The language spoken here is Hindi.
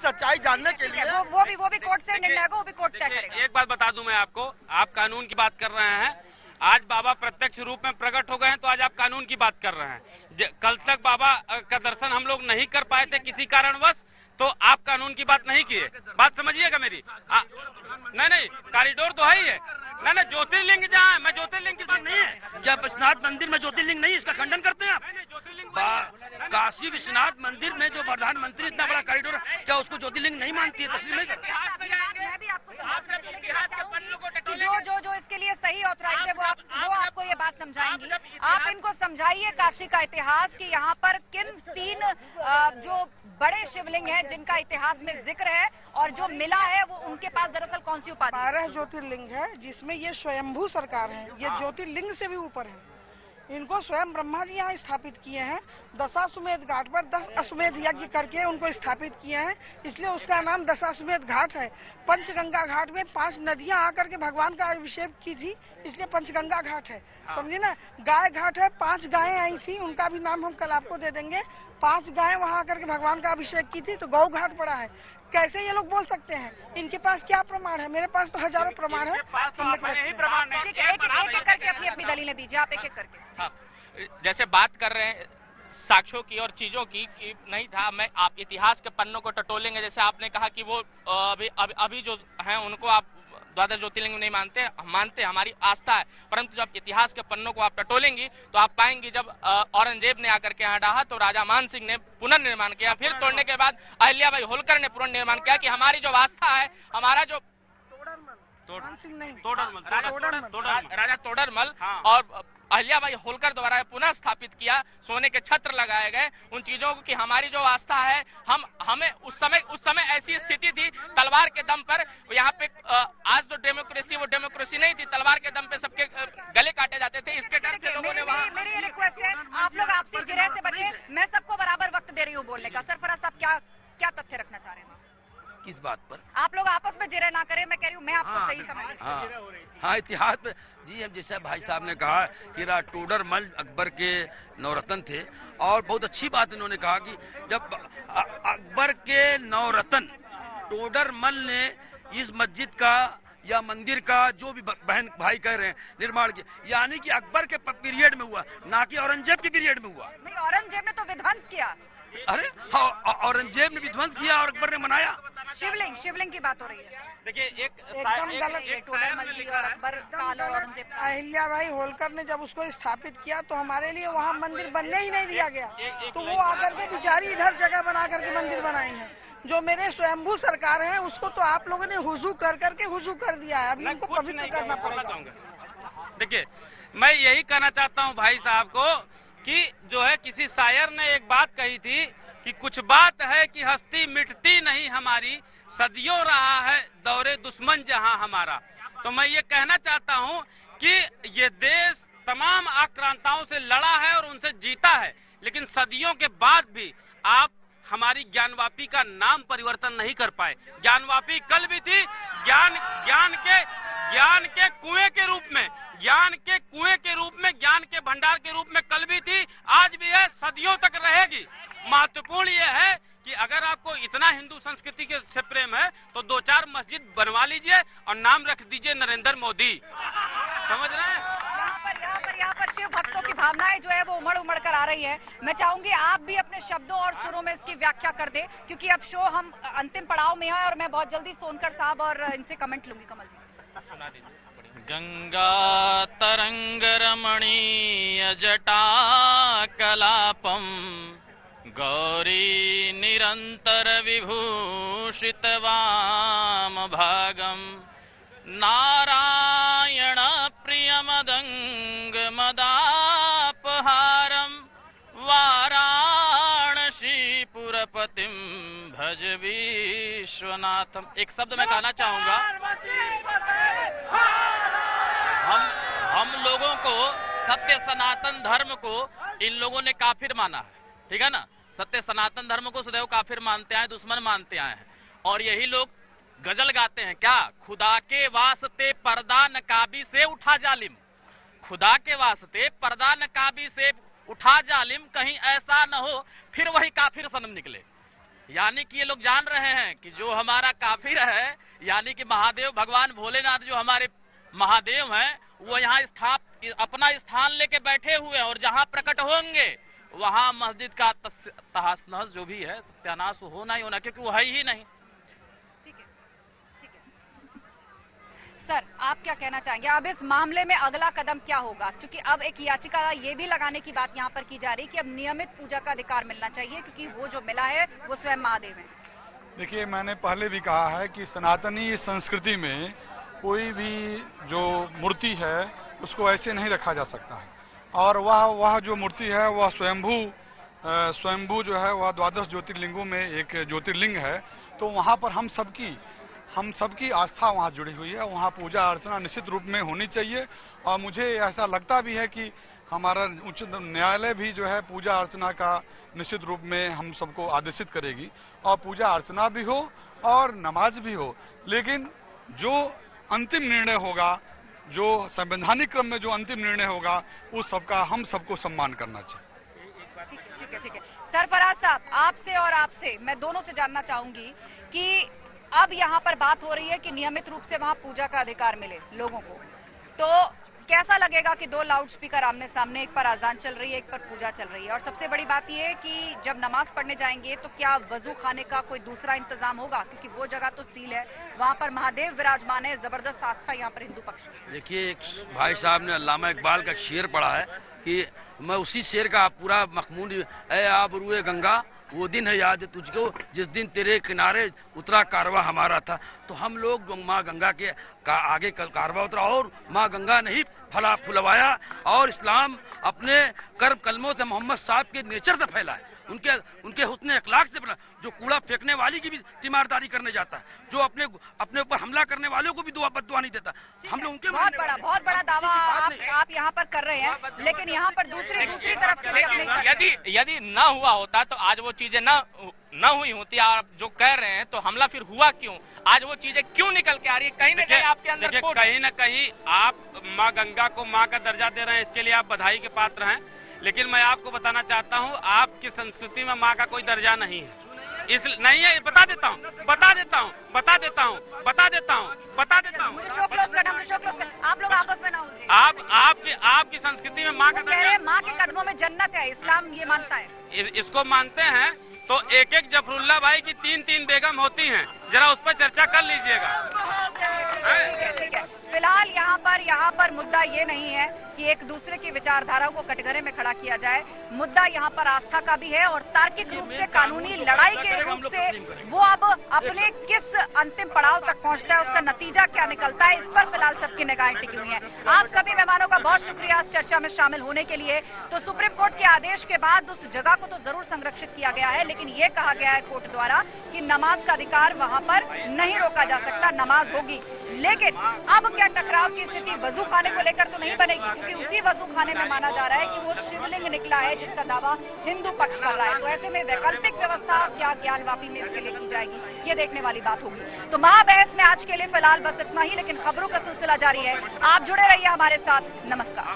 सच्चाई जानने के लिए वो भी कोर्ट से निर्णय को वो भी कोर्ट तय करेगा। एक बात बता दूं मैं आपको, आप कानून की बात कर रहे हैं, आज बाबा प्रत्यक्ष रूप में प्रकट हो गए हैं तो आज आप कानून की बात कर रहे हैं। कल तक बाबा का दर्शन हम लोग नहीं कर पाए थे किसी कारणवश, तो आप कानून की बात नहीं किए। बात समझिएगा मेरी। नहीं, कॉरिडोर तो है ही है। नहीं, ज्योतिर्लिंग जहाँ है, मैं ज्योतिर्लिंग की बात नहीं है। जब विश्वनाथ मंदिर में ज्योतिर्लिंग नहीं, इसका खंडन करते हैं आप? काशी विश्वनाथ मंदिर में जो प्रधानमंत्री इतना बड़ा कॉरिडोर, क्या उसको ज्योतिर्लिंग नहीं मानती है, तस्लीम नहीं करती? मैं भी आपको जो इसके लिए सही ऑथराइज है वो आपको ये बात समझाएंगी। आप इनको समझाइए काशी का इतिहास कि यहाँ पर किन 3 जो बड़े शिवलिंग हैं जिनका इतिहास में जिक्र है और जो मिला है वो उनके पास दरअसल कौन सी उपाधि? 12 ज्योतिर्लिंग है जिसमें ये स्वयंभू सरकार है, ये ज्योतिर्लिंग से भी ऊपर है। इनको स्वयं ब्रह्मा जी यहाँ स्थापित किए हैं। दशाश्वमेध घाट पर 10 अश्वमेध यज्ञ करके उनको स्थापित किए हैं, इसलिए उसका नाम दशाश्वमेध घाट है। पंचगंगा घाट में 5 नदियां आकर के भगवान का अभिषेक की थी, इसलिए पंचगंगा घाट है। समझे ना? गाय घाट है, 5 गायें आई थी, उनका भी नाम हम कल आपको दे देंगे। 5 गायें वहां आकर के भगवान का अभिषेक की थी, तो गौ घाट पड़ा है। कैसे ये लोग बोल सकते हैं? इनके पास क्या प्रमाण है? मेरे पास तो हजारों प्रमाण है। एक करके अपनी अपनी दलीलें दीजिए, आप एक एक करके। हाँ, जैसे बात कर रहे हैं साक्ष्यों की और चीजों की नहीं था, मैं आप इतिहास के पन्नों को टटोलेंगे। जैसे आपने कहा कि वो अभी जो हैं उनको आप द्वादश ज्योतिर्लिंग नहीं मानते, हमारी आस्था है, परंतु जब इतिहास के पन्नों को आप टटोलेंगी तो आप पाएंगे जब औरंगजेब ने आकर के यहाँ डाहा तो राजा मान सिंह ने पुनर्निर्माण किया, फिर तोड़ने के बाद अहिल्याबाई होलकर ने पुनर्निर्माण किया कि हमारी जो आस्था है, हमारा जो राजा तोडरमल और अहिल्याबाई होलकर द्वारा पुनः स्थापित किया, सोने के छत्र लगाए गए उन चीजों की हमारी जो आस्था है। हमें उस समय ऐसी स्थिति थी, तलवार के दम पर यहाँ पे आज जो डेमोक्रेसी वो डेमोक्रेसी नहीं थी, तलवार के दम पे सबके गले काटे जाते थे। इसके डर से लोगों ने वहाँ। मेरी रिक्वेस्ट है, आप लोग आपसी जिरह से बचे, मैं सबको बराबर वक्त दे रही हूँ बोलने का। सरफराज साहब क्या तथ्य रखना चाह रहे हैं? किस बात पर? आप लोग आपस में जिरह ना करें, मैं कह रही हूँ, मैं आपको सही समझ। हाँ, इतिहास में जी, हम जैसा भाई साहब ने कहा कि टोडरमल अकबर के नवरत्न थे, और बहुत अच्छी बात इन्होंने कहा कि जब अकबर के नवरत्न टोडरमल ने इस मस्जिद का या मंदिर का, जो भी बहन भाई कह रहे हैं, निर्माण किया, यानी कि अकबर के पीरियड में हुआ, ना कि औरंगजेब के पीरियड में हुआ। नहीं, औरंगजेब ने तो विध्वंस किया। अरे हाँ, औरंगजेब ने विध्वंस किया और अकबर ने मनाया। शिवलिंग की बात हो रही है। देखिए एकदम गलत। अहिल्याबाई होलकर ने जब उसको स्थापित किया तो हमारे लिए वहाँ मंदिर बनने ही नहीं दिया गया, तो वो आकर के बिचारी इधर जगह बना करके मंदिर बनाई है। जो मेरे स्वयंभू सरकार है उसको तो आप लोगों ने हुजू करके हुजू कर दिया है, अभी उनको पवित्र करना पड़ेगा। देखिए, मैं यही कहना चाहता हूँ भाई साहब को कि जो है, किसी शायर ने एक बात कही थी कि कुछ बात है कि हस्ती मिटती नहीं हमारी, सदियों रहा है दौरे दुश्मन जहां हमारा। तो मैं ये कहना चाहता हूं कि ये देश तमाम आक्रांताओं से लड़ा है और उनसे जीता है, लेकिन सदियों के बाद भी आप हमारी ज्ञानवापी का नाम परिवर्तन नहीं कर पाए। ज्ञानवापी कल भी थी, ज्ञान के कुएं के रूप में, ज्ञान के भंडार के रूप में कल भी थी, आज भी है, सदियों तक रहेगी। महत्वपूर्ण यह है कि अगर आपको इतना हिंदू संस्कृति के से प्रेम है तो 2-4 मस्जिद बनवा लीजिए और नाम रख दीजिए नरेंद्र मोदी। समझ रहे हैं? यहाँ पर शिव भक्तों की भावनाएं जो है वो उमड़ कर आ रही है। मैं चाहूंगी आप भी अपने शब्दों और सुरों में इसकी व्याख्या कर दें, क्योंकि अब शो हम अंतिम पड़ाव में है और मैं बहुत जल्दी सोनकर साहब और इनसे कमेंट लूंगी। कमल जी सुना दीजिए। गंगा तरंग रमणीय जटा कलापम गौरी निरंतर विभूषित वाम भागम नारायण प्रिय मदंग मदापहारम वाराणसी पुरपतिम भज विश्वनाथम। एक शब्द मैं कहना चाहूंगा, हम लोगों को सत्य सनातन धर्म को इन लोगों ने काफिर माना है, ठीक है ना? सत्य सनातन धर्म को सदैव काफिर मानते आए, दुश्मन मानते आए हैं। और यही लोग गजल गाते हैं क्या, खुदा के वास्ते पर्दा नकाबी से उठा जालिम, खुदा के वास्ते पर्दा नकाबी से उठा जालिम, कहीं ऐसा न हो फिर वही काफिर सनम निकले। यानी कि ये लोग जान रहे हैं कि जो हमारा काफिर है, यानी कि महादेव भगवान भोलेनाथ जो हमारे महादेव हैं, वो यहाँ अपना स्थान लेके बैठे हुए हैं और जहाँ प्रकट होंगे वहाँ मस्जिद का तहस नहस जो भी है, सत्यानाश होना ही होना, क्योंकि वो है ही नहीं। ठीक है, ठीक है। सर, आप क्या कहना चाहेंगे अब इस मामले में अगला कदम क्या होगा? क्योंकि अब एक याचिका ये भी लगाने की बात यहाँ पर की जा रही है कि अब नियमित पूजा का अधिकार मिलना चाहिए, क्योंकि वो जो मिला है वो स्वयं महादेव है। देखिए, मैंने पहले भी कहा है कि सनातनी संस्कृति में कोई भी जो मूर्ति है उसको ऐसे नहीं रखा जा सकता है, और वह जो मूर्ति है वह स्वयंभू जो है वह 12 ज्योतिर्लिंगों में एक ज्योतिर्लिंग है। तो वहाँ पर हम सबकी आस्था वहाँ जुड़ी हुई है, वहाँ पूजा अर्चना निश्चित रूप में होनी चाहिए। और मुझे ऐसा लगता भी है कि हमारा उच्च न्यायालय भी जो है पूजा अर्चना का निश्चित रूप में हम सबको आदेशित करेगी, और पूजा अर्चना भी हो और नमाज भी हो, लेकिन जो अंतिम निर्णय होगा, जो संवैधानिक क्रम में जो अंतिम निर्णय होगा, उस सबका हम सबको सम्मान करना चाहिए। ठीक है। सरफराज साहब, आपसे मैं दोनों से जानना चाहूंगी कि अब यहाँ पर बात हो रही है कि नियमित रूप से वहाँ पूजा का अधिकार मिले लोगों को, तो कैसा लगेगा कि 2 लाउड स्पीकर आमने सामने, एक पर आजान चल रही है, एक पर पूजा चल रही है, और सबसे बड़ी बात यह है कि जब नमाज पढ़ने जाएंगे तो क्या वजू खाने का कोई दूसरा इंतजाम होगा? क्योंकि वो जगह तो सील है, वहां पर महादेव विराजमान है, जबरदस्त आस्था यहाँ पर हिंदू पक्ष में। देखिए, एक भाई साहब ने अल्लामा इकबाल का शेर पढ़ा है कि मैं उसी शेर का पूरा मखमून, ऐ आबरूए गंगा वो दिन है याद तुझको जिस दिन तेरे किनारे उतरा कारवा हमारा था। तो हम लोग माँ गंगा के आगे कारवा उतरा, और माँ गंगा नहीं फला फुलवाया, और इस्लाम अपने कर्म कलमों से मोहम्मद साहब के नेचर से फैला है, उनके हुस्न अखलाक से बना, जो कूड़ा फेंकने वाली की भी तीमारदारी करने जाता है, जो अपने ऊपर हमला करने वालों को भी बद्दुआ नहीं देता। हम लोग उनके बहुत बड़ा दावा आप यहाँ पर कर रहे हैं, लेकिन यहाँ पर दूसरी तरफ से यदि न हुआ होता तो आज वो चीजें न हुई होती। आप जो कह रहे हैं तो हमला फिर हुआ क्यों? आज वो चीजें क्यों निकल के आ रही है? कहीं न कहीं आपके अंदर कहीं न कहीं आप माँ गंगा को माँ का दर्जा दे रहे हैं, इसके लिए आप बधाई के पात्र हैं। लेकिन मैं आपको बताना चाहता हूं, आपकी संस्कृति में माँ का कोई दर्जा नहीं है, नहीं है। बता देता हूं। आप लोग आपस में ना उलझिए। आपकी संस्कृति में माँ का दर्जा, माँ के कदमों में जन्नत है, इस्लाम ये मानता है। इसको मानते हैं तो एक जफरुल्ला भाई की 3 बेगम होती हैं, जरा उस पर चर्चा कर लीजिएगा। ठीक है। फिलहाल यहाँ पर मुद्दा ये नहीं है कि एक दूसरे की विचारधारा को कटघरे में खड़ा किया जाए। मुद्दा यहाँ पर आस्था का भी है, और तार्किक रूप से कानूनी लड़ाई के रूप से वो अब अपने किस अंतिम पड़ाव तक पहुँचता है, उसका नतीजा क्या निकलता है, इस पर फिलहाल सबकी निगाहें टिकी हुई हैं। आप सभी मेहमानों का बहुत शुक्रिया इस चर्चा में शामिल होने के लिए। तो सुप्रीम कोर्ट के आदेश के बाद उस जगह को तो जरूर संरक्षित किया गया है, लेकिन ये कहा गया है कोर्ट द्वारा कि नमाज का अधिकार वहाँ पर नहीं रोका जा सकता, नमाज होगी। लेकिन अब क्या टकराव की स्थिति वजू खाने को लेकर तो नहीं बनेगी, क्योंकि उसी वजू खाने में माना जा रहा है कि वो शिवलिंग निकला है जिसका दावा हिंदू पक्ष कर रहा है। तो ऐसे में वैकल्पिक व्यवस्था क्या ज्ञानवापी में इसके लिए की जाएगी, ये देखने वाली बात होगी। तो महाबहस में आज के लिए फिलहाल बस इतना ही, लेकिन खबरों का सिलसिला जारी है। आप जुड़े रहिए हमारे साथ। नमस्कार।